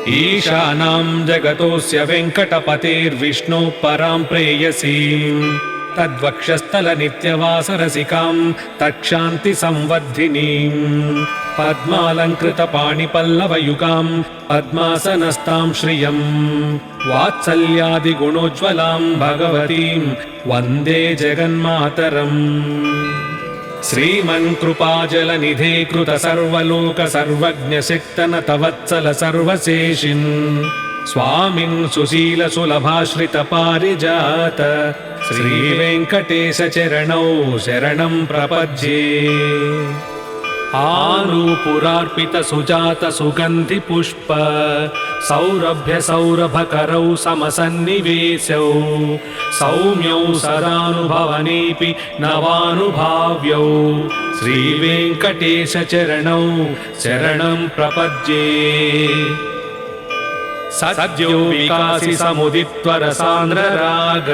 ईशानां जगतोऽस्य वेङ्कटपतेर्विष्णोः परां प्रेयसीम् तद्वक्षस्थलनित्यवासरसिकां तत्क्षान्तिसंवर्धिनीम् पद्मालङ्कृतपाणिपल्लवयुगां पद्मासनस्तां श्रियम् वात्सल्यादिगुणोज्ज्वलां भगवतीं वन्दे जगन्मातरम्। श्रीमन्कृपाजलनिधे कृत सर्वलोक सर्वज्ञशक्तनतवत्सल सर्वशेषिन् स्वामिन् सुशील सुलभाश्रित पारिजात श्रीवेङ्कटेश चरणौ शरणं प्रपद्ये। आनूपुरार्पित सुजात सुगन्धि पुष्प सौरभ्य सौरभकरौ समसन्निवेशौ सौम्यौ सदानुभवनेऽपि नवानुभाव्यौ श्रीवेङ्कटेश चरणौ शरणं प्रपद्ये। सद्यो विकासि समुदित्वर सान्द्रराग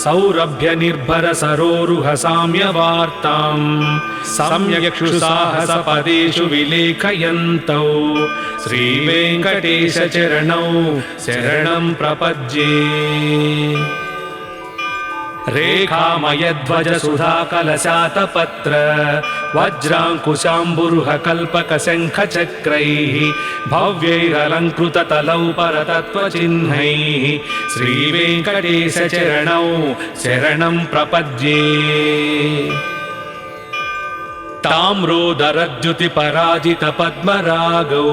सौरभ्य निर्भर सरोरुह साम्यवार्ताम् सम्यक्षुसाहस पदेषु विलेखयन्तौ श्रीवेङ्कटेश चरणौ शरणं प्रपद्ये। रेखामयध्वज सुधाकलशातपत्र वज्राङ्कुशाम्बुरुह कल्पक शङ्खचक्रैः भव्यैरलङ्कृततलौ परतत्त्वचिह्नैः श्रीवेङ्कटेश चरणौ शरणं प्रपद्ये। ताम्रोदरद्युतिपराजित पद्मरागौ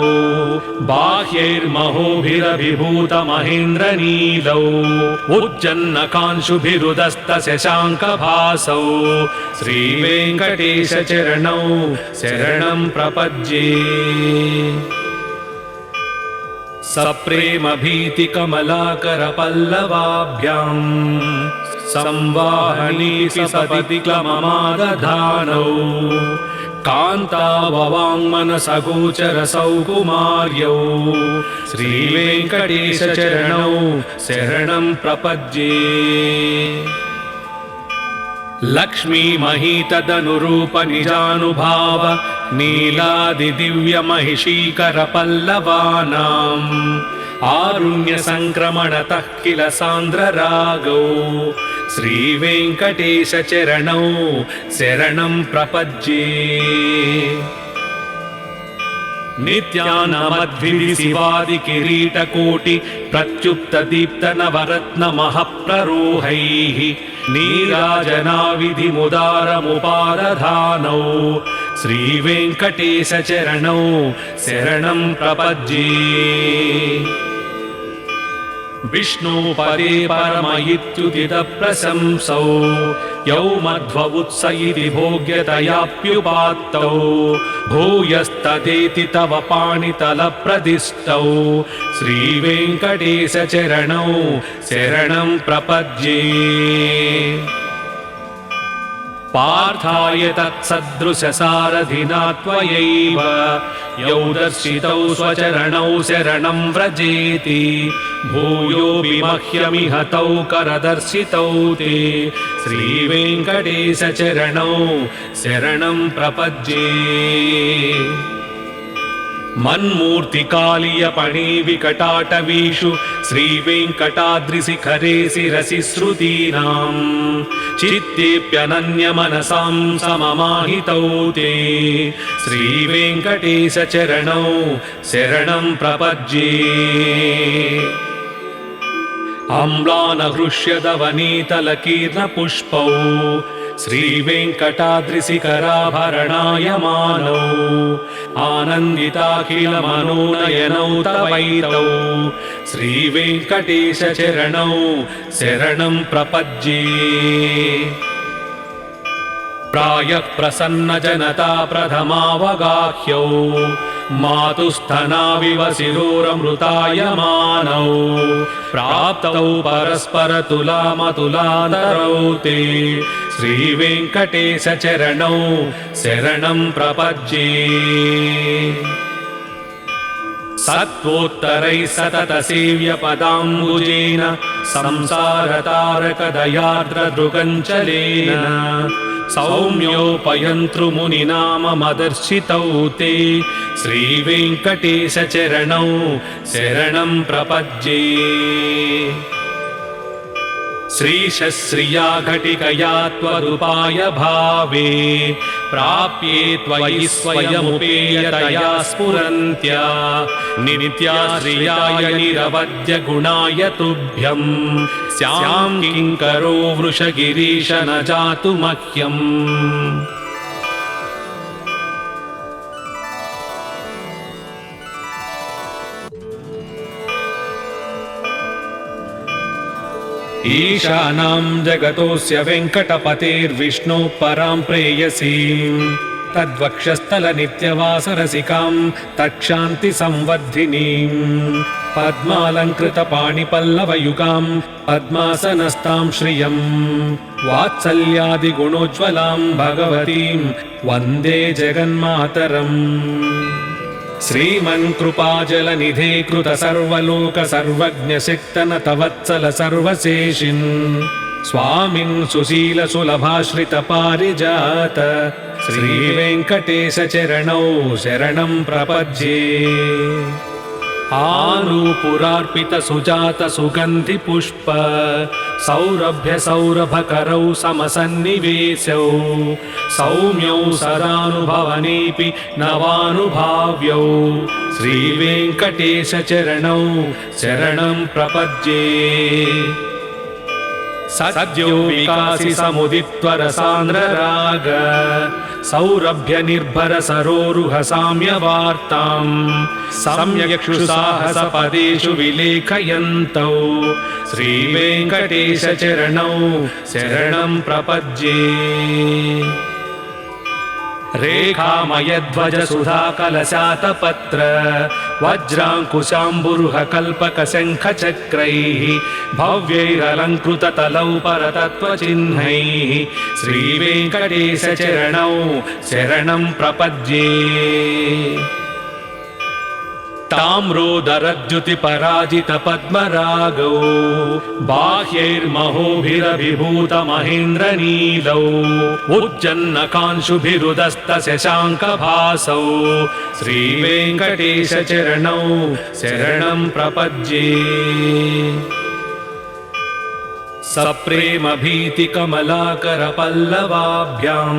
बाह्यैर्महोभिरभिभूत महेन्द्रनीलौ उज्जन्नकांशुभिरुदस्त शशाङ्कभासौ श्रीवेङ्कटेश चरणौ शरणं प्रपद्ये। सप्रेम भीति कमलाकर पल्लवाभ्याम् संवाहनी सपति क्लममादधानौ कान्ताववाङ्मनसगोचर सौकुमार्यौ श्रीवेङ्कटेश चरणौ शरणं प्रपद्ये। लक्ष्मी महीतदनुरूप निजानुभाव नीलादिदिव्यमहिषीकर पल्लवानाम् आरुण्य संक्रमणतः किल सान्द्ररागौ श्रीवेङ्कटेश चरणौ शरणं प्रपद्ये। नित्यानमद्भिः शिवादि किरीटकोटि प्रत्युप्त दीप्त नवरत्न महप्ररोहैः नीराजनाविधिमुदारमुपादधानौ श्रीवेङ्कटेश चरणौ शरणं प्रपद्ये। विष्णुपदे परम इत्युदित प्रशंसौ यौ मध्व उत्स इति भोग्यतयाप्युपात्तौ भूयस्तदेति तव पाणितलप्रदिष्टौ श्रीवेङ्कटेश चरणौ शरणं प्रपद्ये। पार्थाय तत्सदृशसारथिना त्वयैव यौ दर्शितौ स्वचरणौ शरणं व्रजेति भूयोऽपि मह्यमिह तौ करदर्शितौ ते श्रीवेङ्कटेश चरणौ शरणं प्रपद्ये। मन्मूर्तिकालीयपणिविकटाटवीषु श्रीवेङ्कटाद्रिशिखरे शिरसि श्रुतीनाम् चित्तेऽप्यनन्यमनसां सममाहितौ ते श्रीवेङ्कटेश चरणौ शरणं प्रपद्ये। अम्लानहृष्यदवनीतलकीर्णपुष्पौ श्रीवेङ्कटाद्रिशिखराभरणायमानौ आनन्दिताखिलमनोनयनौ तवैतौ श्रीवेङ्कटेश चरणौ शरणं प्रपद्ये। प्रायः प्रसन्न जनता प्रथमावगाह्यौ मातुस्थनाविव शिरोरमृतायमानौ प्राप्तौ परस्पर तुलामतुलादरौ ते श्रीवेङ्कटेश चरणौ शरणं प्रपद्ये। सत्त्वोत्तरैः सतत सेव्य पदाम्बुजेन संसारतारकदयार्द्रदृगञ्चलेन सौम्योपयन्तृमुनिनाममदर्शितौ ते श्रीवेङ्कटेशचरणौ शरणं प्रपद्ये श्रीशश्रिया घटिकया त्वदुपाय भावे प्राप्ये त्वयि स्वयमुपेयतया स्फुरन्त्या नित्याश्रियाय निरवद्य गुणाय तुभ्यं स्यां किङ्करो वृषगिरीश न जातु मह्यम् ईशानां जगतोऽस्य वेङ्कटपतेर्विष्णोः परां प्रेयसीं तद्वक्षस्थलनित्यवासरसिकां तत्क्षान्तिसंवर्धिनीं पद्मालङ्कृतपाणिपल्लवयुगां पद्मासनस्तां श्रियं वात्सल्यादिगुणोज्ज्वलां भगवतीं वन्दे जगन्मातरम् श्रीमन्कृपाजलनिधे कृत सर्वलोक सर्वज्ञशक्तनत वत्सल सर्वशेषिन् स्वामिन् सुशील सुलभाश्रित पारिजात श्रीवेङ्कटेशचरणौ शरणं प्रपद्ये आनूपुरार्पित सुजात सुगन्धि पुष्प सौरभ्य सौरभकरौ समसन्निवेशौ सौम्यौ सदानुभवनेऽपि नवानुभाव्यौ श्रीवेङ्कटेशचरणौ शरणं प्रपद्ये सद्यो विकासि समुदित्वरसान्द्रराग सौरभ्य निर्भर सरोरुह साम्यवार्तां सम्यक्षुसाहसपदेषु विलेखयन्तौ श्रीवेङ्कटेशचरणौ शरणं प्रपद्ये रेखामयध्वज सुधाकलशातपत्र वज्राङ्कुशाम्बुरुह कल्पक शङ्खचक्रैः भव्यैरलङ्कृततलौ परतत्त्वचिह्नैः श्रीवेङ्कटेशचरणौ शरणं प्रपद्ये ताम्रोदरद्युतिपराजित पद्मरागौ बाह्यैर्महोभिरभिभूत महेन्द्रनीलौ उज्जन्नकांशुभिरुदस्त शशाङ्कभासौ श्रीवेङ्कटेशचरणौ शरणं प्रपद्ये सप्रेम भीतिकमलाकर पल्लवाभ्यां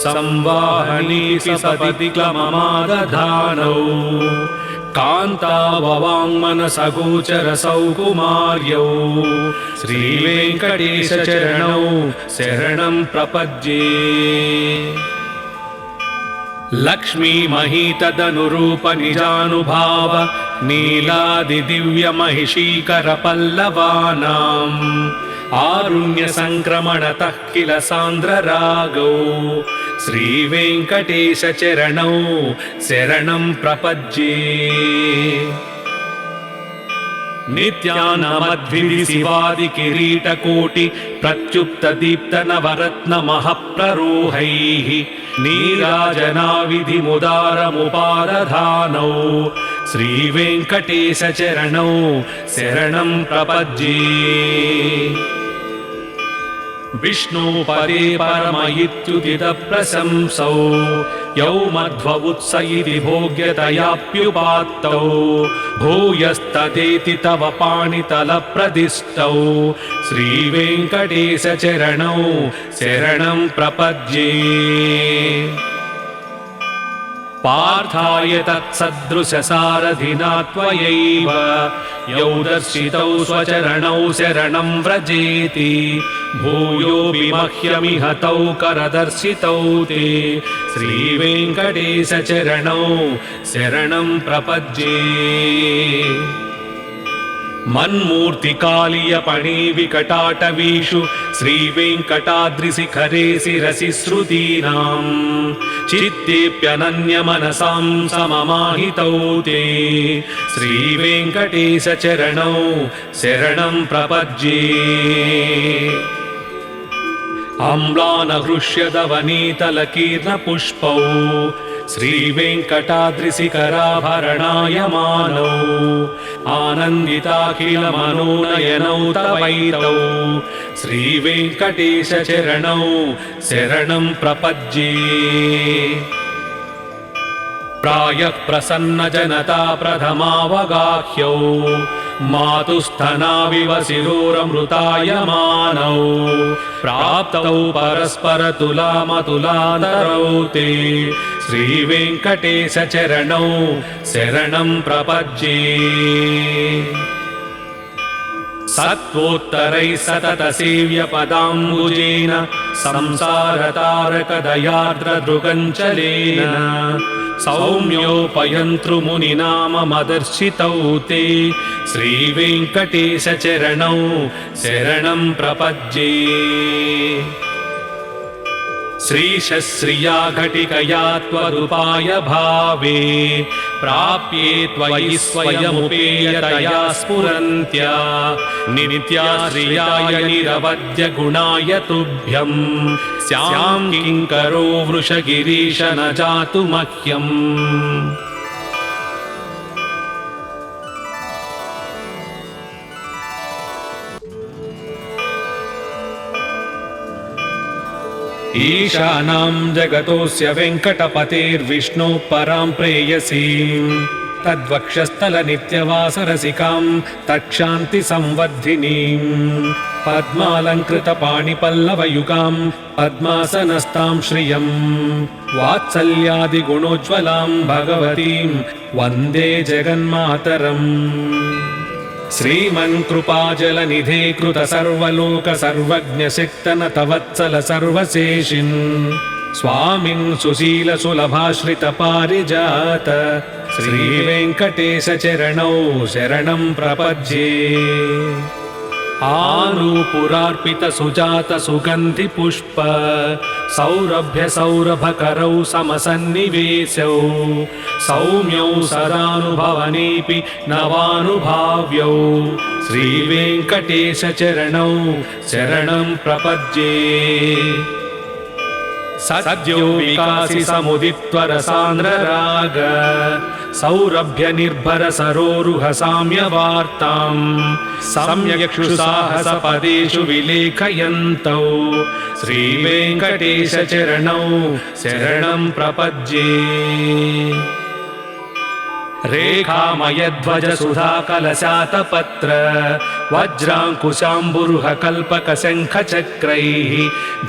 संवाहनी सपदि क्लममादधानौ कान्ताववाङ्मनसगोचर सौकुमार्यौ श्रीवेङ्कटेशचरणौ शरणं प्रपद्ये लक्ष्मी महीतदनुरूप निजानुभाव नीलादिदिव्यमहिषीकर पल्लवानाम् आरुण्य संक्रमणतः किल सान्द्ररागौ श्रीवेङ्कटेशचरणौ शरणं प्रपद्ये नित्यानमद्भिः शिवादि किरीटकोटि प्रत्युप्त दीप्त नवरत्न महप्ररोहैः नीराजनाविधिमुदारमुपादधानौ श्रीवेङ्कटेशचरणौ शरणं प्रपद्ये विष्णुपदे परम इत्युदित प्रशंसौ यौ मध्व उत्स इति भोग्यतयाप्युपात्तौ भूयस्तदेति तव पाणितलप्रदिष्टौ श्रीवेङ्कटेशचरणौ शरणं प्रपद्ये पार्थाय तत्सदृशसारथिना त्वयैव यौ दर्शितौ स्वचरणौ शरणं व्रजेति भूयोऽपि मह्यमिह तौ करदर्शितौ ते श्रीवेङ्कटेशचरणौ शरणं प्रपद्ये मन्मूर्तिकालीयपणिविकटाटवीषु श्रीवेङ्कटाद्रिशिखरे शिरसि श्रुतीनां चित्तेऽप्यनन्यमनसां सममाहितौ ते श्रीवेङ्कटेशचरणौ शरणं प्रपद्ये अम्लानहृष्यदवनीतलकीर्णपुष्पौ श्रीवेङ्कटाद्रिशिखराभरणायमानौ आनन्दिताखिलमनोनयनौ तवैतौ श्रीवेङ्कटेशचरणौ शरणं प्रपद्ये। प्रायः प्रसन्नजनता प्रथमावगाह्यौ मातुस्थनाविव शिरोरमृतायमानौ प्राप्तौ परस्परतुलामतुलादरौ ते श्रीवेङ्कटेशचरणौ शरणं प्रपद्ये। सत्त्वोत्तरैः सततसेव्यपदाम्बुजेन संसारतारकदयार्द्रदृगञ्चलेन सौम्योपयन्तृमुनिनाममदर्शितौ ते श्रीवेङ्कटेशचरणौ शरणं प्रपद्ये। श्रीशश्रिया घटिकया त्वदुपाय भावे प्राप्ये त्वयि स्वयमुपेयतया स्फुरन्त्या नित्याश्रियाय निरवद्य गुणाय तुभ्यं स्यां किङ्करो वृषगिरीश न जातु मह्यम्। ईशानां जगतोऽस्य वेङ्कटपतेर्विष्णोः परां प्रेयसीं तद्वक्षस्थलनित्यवासरसिकां तत्क्षान्तिसंवर्धिनीं पद्मालङ्कृतपाणिपल्लवयुगां पद्मासनस्तां श्रियं वात्सल्यादिगुणोज्ज्वलां भगवतीं वन्दे जगन्मातरम्। श्रीमन्कृपाजलनिधे कृत सर्वलोक सर्वज्ञशक्तनत वत्सल सर्वशेषिन् स्वामिन् सुशील सुलभाश्रित पारिजात श्रीवेङ्कटेशचरणौ शरणं प्रपद्ये। आनूपुरार्पित सुजात सुगन्धि पुष्प सौरभ्य सौरभकरौ समसन्निवेशौ सौम्यौ सदानुभवनेऽपि नवानुभाव्यौ श्रीवेङ्कटेशचरणौ शरणं प्रपद्ये। सद्यो विकासि समुदित्वरसान्द्रराग सौरभ्य निर्भर सरोरुह साम्यवार्तां सम्यक्क्षुसाहसपदेषु विलेखयन्तौ श्रीवेङ्कटेशचरणौ शरणं प्रपद्ये। रेखामयध्वज सुधाकलशातपत्र वज्राङ्कुशाम्बुरुह कल्पकशङ्खचक्रैः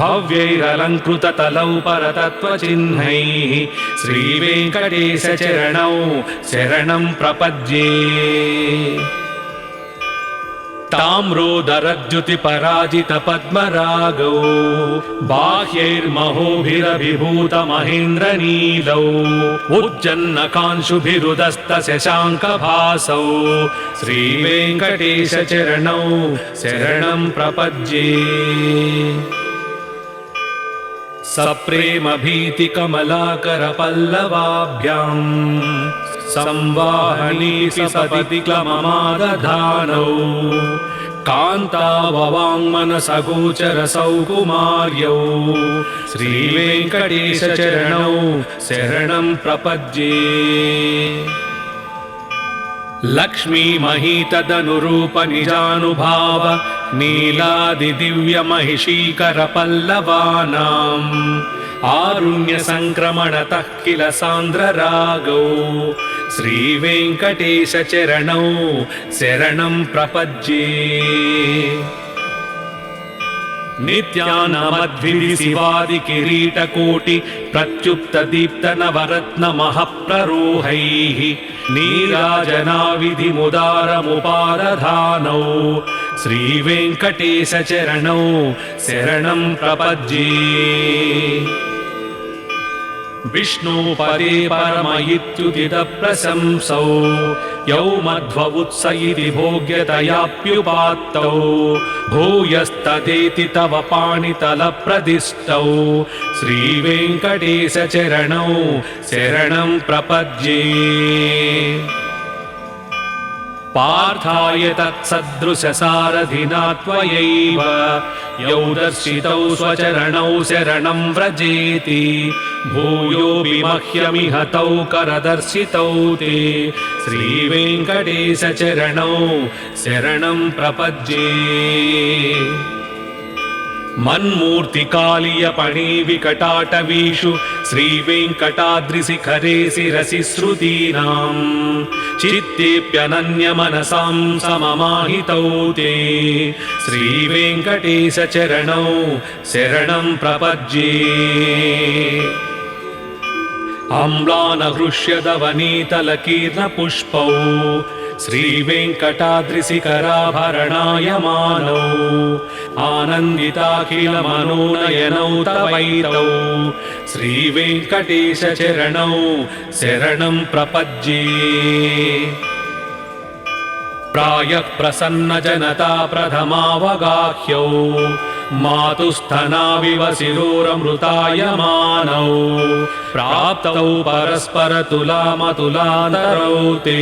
भव्यैरलङ्कृततलौ परतत्त्वचिह्नैः श्रीवेङ्कटेशचरणौ शरणं प्रपद्ये। ताम्रोदरद्युतिपराजित पद्मरागौ बाह्यैर्महोभिरभिभूत महेन्द्रनीलौ उज्जन्नकांशुभिरुदस्त शशाङ्कभासौ श्रीवेङ्कटेशचरणौ शरणं प्रपद्ये। सप्रेमभीतिकमलाकर पल्लवाभ्यां संवाहनी सपदि क्लममादधानौ कान्ताववाङ्मनसगोचर सौकुमार्यौ श्रीवेङ्कटेशचरणौ शरणं प्रपद्ये। लक्ष्मीमहीतदनुरूप निजानुभाव नीलादिदिव्यमहिषीकर पल्लवानाम् आरुण्यसङ्क्रमणतः किल सान्द्ररागौ श्रीवेङ्कटेशचरणौ शरणं प्रपद्ये। नित्यानमद्भिः शिवादिकिरीटकोटि प्रत्युप्तदीप्तनवरत्नमहप्ररोहैः नीराजनाविधिमुदारमुपादधानौ श्रीवेङ्कटेशचरणौ शरणं प्रपद्ये। विष्णुपदे परम इत्युदितप्रशंसौ यौ मध्व उत्स इति भोग्यतयाप्युपात्तौ भूयस्तदेति तव पाणितलप्रदिष्टौ श्रीवेङ्कटेशचरणौ शरणं प्रपद्ये। पार्थाय तत्सदृशसारथिना त्वयैव यौ दर्शितौ स्वचरणौ शरणं व्रजेति भूयोऽपि मह्यमिह तौ करदर्शितौ ते श्रीवेङ्कटेशचरणौ शरणं प्रपद्ये मन्मूर्तिकालीयपणिविकटाटवीषु श्रीवेङ्कटाद्रिशिखरे शिरसि श्रुतीनां चित्तेऽप्यनन्यमनसां सममाहितौ ते श्रीवेङ्कटेशचरणौ शरणं प्रपद्ये अम्लानहृष्यदवनीतलकीर्णपुष्पौ श्रीवेङ्कटाद्रिशिखराभरणायमानौ आनन्दिताखिलमनोनयनौ तवैतौ श्रीवेङ्कटेशचरणौ शरणं प्रपद्ये प्रायः प्रसन्नजनता प्रथमावगाह्यौ मातुस्थनाविव शिरोरमृतायमानौ प्राप्तौ परस्परतुलामतुलान्तरौ ते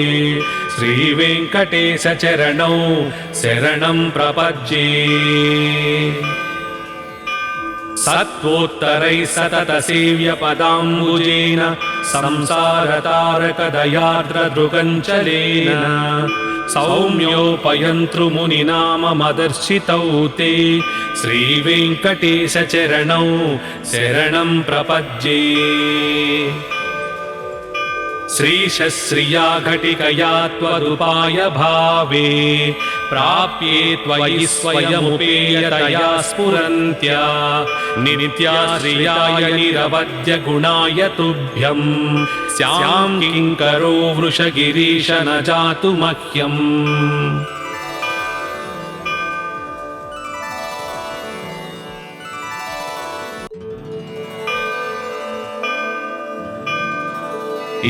श्रीवेङ्कटेशचरणौ शरणं प्रपद्ये सत्त्वोत्तरैः सततसेव्यपदाम्बुजेन संसारतारकदयार्द्रदृगञ्चलेन सौम्योपयन्तृमुनिना मदर्शितौ ते श्रीवेङ्कटेशचरणौ शरणं प्रपद्ये श्रीशश्रिया घटिकया त्वदुपाय भावे प्राप्ये त्वयि स्वयमुपेयतया स्फुरन्त्या नित्याश्रियाय निरवद्य गुणाय तुभ्यं स्यां किङ्करो वृषगिरीश न जातु मह्यम्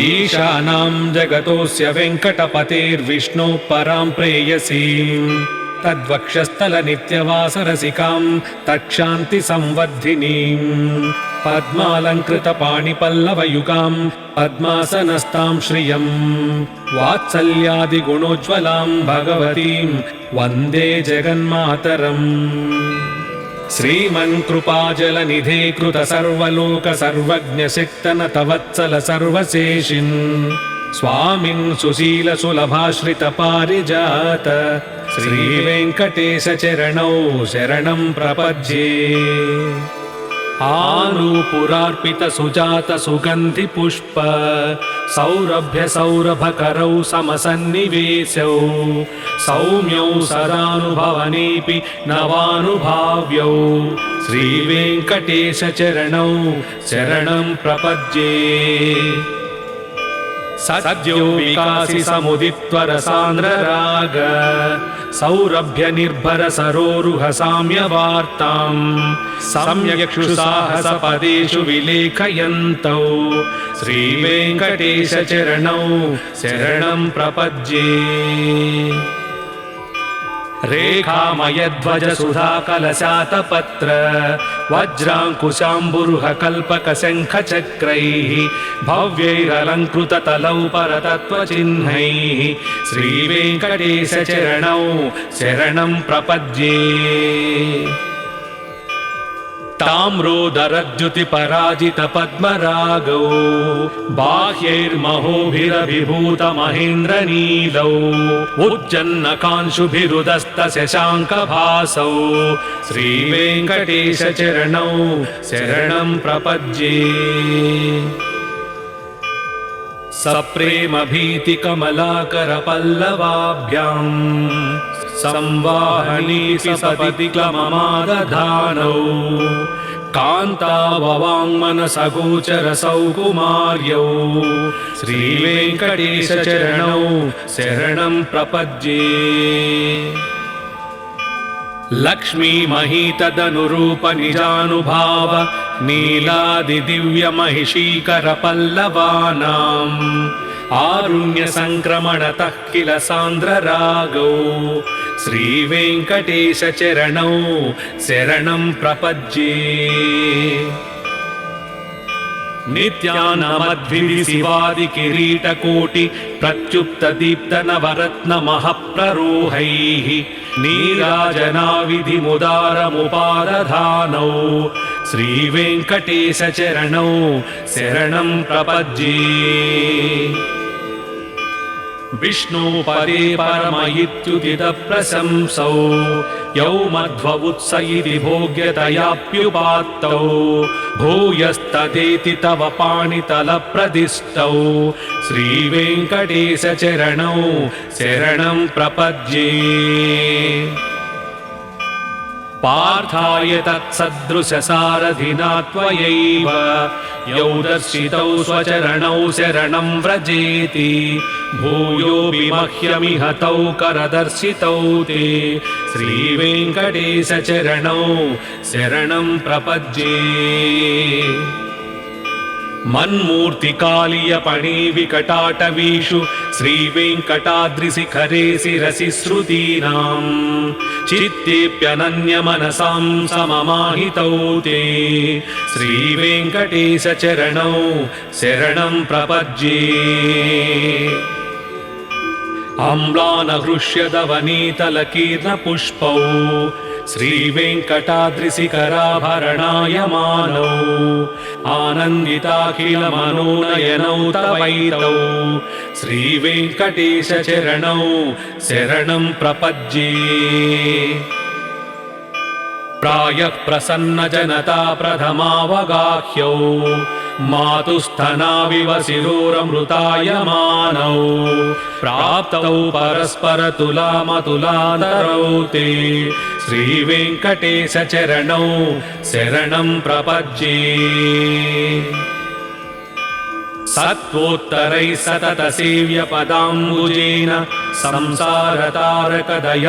ईशानां जगतोऽस्य वेङ्कटपतेर्विष्णोः परां प्रेयसीं तद्वक्षस्थलनित्यवासरसिकां तत्क्षान्तिसंवर्धिनीं पद्मालङ्कृतपाणिपल्लवयुगां पद्मासनस्तां श्रियं वात्सल्यादिगुणोज्ज्वलां भगवतीं वन्दे जगन्मातरम् श्रीमन्कृपाजलनिधे कृत सर्वलोक सर्वज्ञशक्तनतवत्सल सर्वशेषिन् स्वामिन् सुशील सुलभाश्रित पारिजात श्रीवेङ्कटेशचरणौ शरणं प्रपद्ये आनूपुरार्पित सुजात सुगन्धि पुष्प सौरभ्य सौरभकरौ समसन्निवेशौ सौम्यौ सदानुभवनेऽपि नवानुभाव्यौ श्रीवेङ्कटेशचरणौ शरणं प्रपद्ये सद्यो विकासि समुदित्वरसान्द्रराग सौरभ्य निर्भर सरोरुह साम्यवार्तां सम्यक्षुसाहसपदेषु विलेखयन्तौ श्रीवेङ्कटेशचरणौ शरणं प्रपद्ये रेखामयध्वज सुधाकलशातपत्र वज्राङ्कुशाम्बुरुह कल्पकशङ्खचक्रैः भव्यैरलङ्कृततलौ परतत्त्वचिह्नैः श्रीवेङ्कटेशचरणौ शरणं प्रपद्ये ताम्रोदरद्युतिपराजितपद्मरागौ बाह्यैर्महोभिरभिभूतमहेन्द्रनीलौ उज्जन्नकांशुभिरुदस्तशशाङ्कभासौ श्रीवेङ्कटेशचरणौ शरणं प्रपद्ये सप्रेमभीतिकमलाकरपल्लवाभ्यां संवाहनी सपदि क्लममादधानौ कान्ताववाङ्मनसगोचरसौ कुमार्यौ श्रीवेङ्कटेशचरणौ शरणं प्रपद्ये लक्ष्मीमहीतदनुरूप निजानुभाव नीलादिदिव्यमहिषीकरपल्लवानाम् आरुण्यसङ्क्रमणतः किल सान्द्ररागौ श्रीवेङ्कटेशचरणौ शरणं प्रपद्ये नित्यानमद्भिः शिवादि किरीटकोटि प्रत्युप्त दीप्त नवरत्न महप्ररोहैः नीराजनाविधिमुदारमुपादधानौ श्रीवेङ्कटेश चरणौ शरणं प्रपद्ये। विष्णुपदे परम इत्युदित प्रशंसौ यौ मध्व उत्स इति भोग्यतयाप्युपात्तौ भूयस्तदेति तव पाणितलप्रदिष्टौ श्रीवेङ्कटेश चरणौ शरणं प्रपद्ये। पार्थाय तत्सदृशसारथिना त्वयैव यौ दर्शितौ स्वचरणौ शरणं व्रजेति भूयोऽपि मह्यमिह तौ करदर्शितौ ते श्रीवेङ्कटेश चरणौ शरणं प्रपद्ये। मन्मूर्तिकालीयपणिविकटाटवीषु श्रीवेङ्कटाद्रिशिखरे शिरसि श्रुतीनां चित्तेऽप्यनन्यमनसां सममाहितौ ते श्रीवेङ्कटेश चरणौ शरणं प्रपद्ये। अम्लानहृष्यदवनीतलकीर्णपुष्पौ श्रीवेङ्कटाद्रिशिखराभरणायमानौ आनन्दिताखिलमनोनयनौ तवैतौ श्रीवेङ्कटेश चरणौ शरणं प्रपद्ये। प्रायः प्रसन्नजनता प्रथमावगाह्यौ मातुस्थनाविव शिरोरमृतायमानौ प्राप्तौ परस्परतुलामतुलादरौ ते श्रीवेङ्कटेश चरणौ शरणं प्रपद्ये। सत्त्वोत्तरैः सतत सेव्यपदाम्बुजेन संसारतारकदया